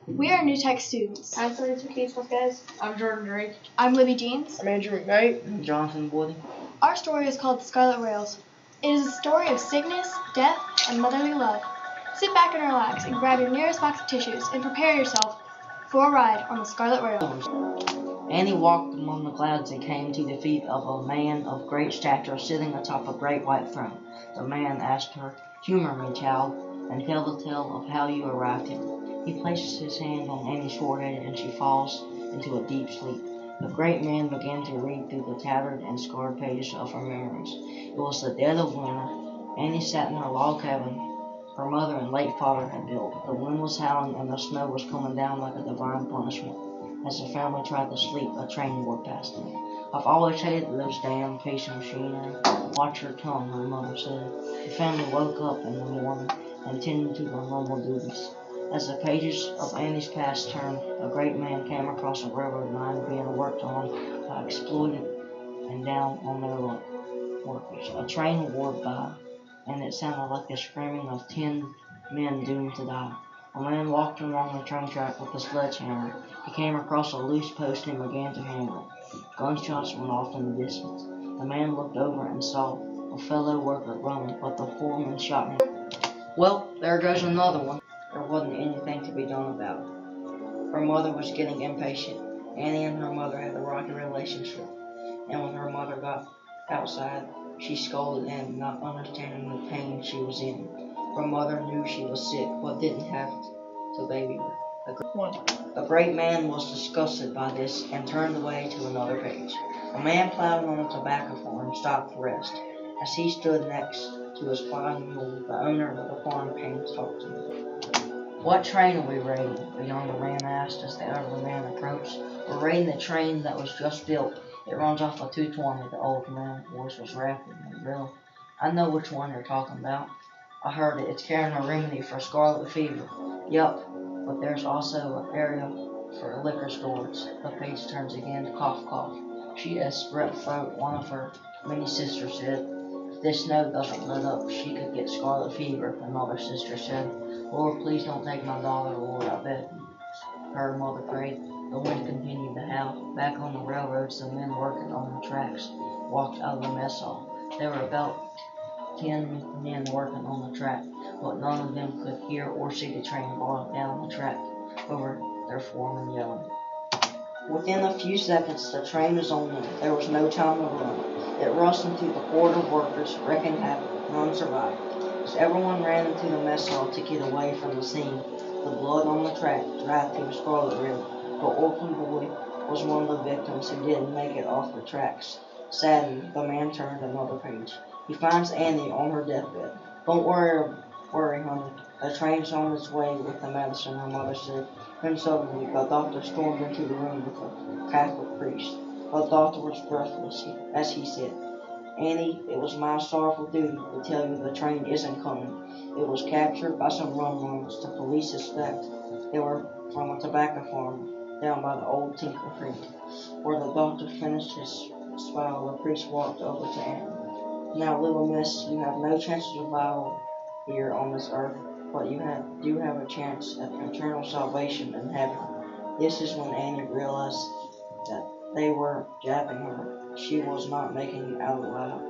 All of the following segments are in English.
We are New Tech students. I'm 32 Keys Vasquez. I'm Jordan Drake. I'm Libby Jeans. I'm Andrew McKnight. I'm Jonathan Woody. Our story is called The Scarlet Rails. It is a story of sickness, death, and motherly love. Sit back and relax and grab your nearest box of tissues and prepare yourself for a ride on the Scarlet Rails. Annie walked among the clouds and came to the feet of a man of great stature sitting atop a great white throne. The man asked her, "Humor me, child, and tell the tale of how you arrived here." He places his hand on Annie's forehead and she falls into a deep sleep. The great man began to read through the tattered and scarred pages of her memories. It was the dead of winter. Annie sat in her log cabin her mother and late father had built. The wind was howling and the snow was coming down like a divine punishment. As the family tried to sleep, a train roared past them. "I've always hated those damn piece of machinery. Watch your tongue," her mother said. The family woke up in the morning and tended to their normal duties. As the pages of Annie's past turned, a great man came across a railroad line being worked on by exploited and down on their luck workers. A train roared by, and it sounded like the screaming of 10 men doomed to die. A man walked along the train track with a sledgehammer. He came across a loose post and began to hammer it. Gunshots went off in the distance. The man looked over and saw a fellow worker running, but the foreman shot him. "Well, there goes another one." There wasn't anything to be done about it. Her mother was getting impatient. Annie and her mother had a rocky relationship, and when her mother got outside, she scolded Annie, not understanding the pain she was in. Her mother knew she was sick, but didn't have to baby her. The great man was disgusted by this and turned away to another page. A man plowing on a tobacco farm stopped to rest. As he stood next to his plowing mule, the owner of the farm came to talk to him. "What train are we raiding?" the younger man asked as the elderly man approached. "We're raiding the train that was just built. It runs off of 220, the old man's voice was rapid and real. "I know which one you're talking about. I heard it. It's carrying a remedy for scarlet fever." "Yup, but there's also an area for liquor stores." The page turns again. Cough, cough. "She has strep throat," one of her many sisters said. "If this snow doesn't let up, she could get scarlet fever," another sister said. "Lord, please don't take my daughter, Lord, I beg you," her mother prayed. The wind continued to howl. Back on the railroads, the men working on the tracks walked out of the mess hall. There were about 10 men working on the track, but none of them could hear or see the train boil down the track over their foreman yelling. Within a few seconds, the train was on them. There was no time to run. It rushed into the horde of workers, wrecking havoc. None survived. As everyone ran into the mess hall to get away from the scene, the blood on the track dried through the scarlet ribbon. The orphan boy was one of the victims who didn't make it off the tracks. Saddened, the man turned another page. He finds Annie on her deathbed. "Don't worry, honey. The train's on its way with the medicine," her mother said. Then suddenly, the doctor stormed into the room with a Catholic priest. The doctor was breathless as he said, "Annie, it was my sorrowful duty to tell you the train isn't coming. It was captured by some rum runners. The police suspect they were from a tobacco farm down by the old Tinker Creek." Where the doctor finished his spell, the priest walked over to Annie. "Now, little miss, you have no chance of survival here on this earth, but you do have a chance at eternal salvation in heaven." This is when Annie realized that they were jabbing her. She was not making it out loud.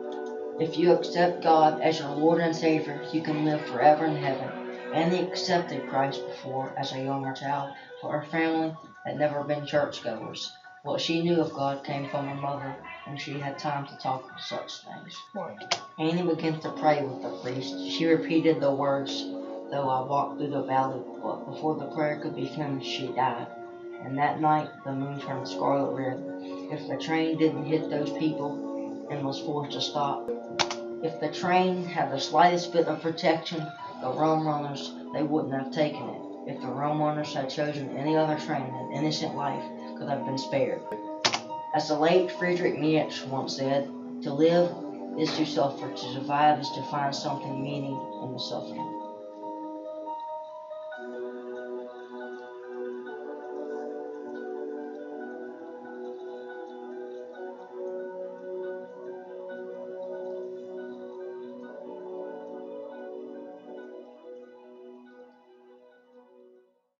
"If you accept God as your Lord and Savior, you can live forever in heaven." Annie accepted Christ before as a younger child, but her family had never been churchgoers. What she knew of God came from her mother, and she had time to talk of such things. Annie began to pray with the priest. She repeated the words, "Though I walk through the valley," but before the prayer could be finished, she died. And that night, the moon turned scarlet red. If the train didn't hit those people and was forced to stop, if the train had the slightest bit of protection, the rum runners, they wouldn't have taken it. If the rum runners had chosen any other train, an innocent life could have been spared. As the late Friedrich Nietzsche once said, "To live is to suffer, to survive is to find something meaning in the suffering."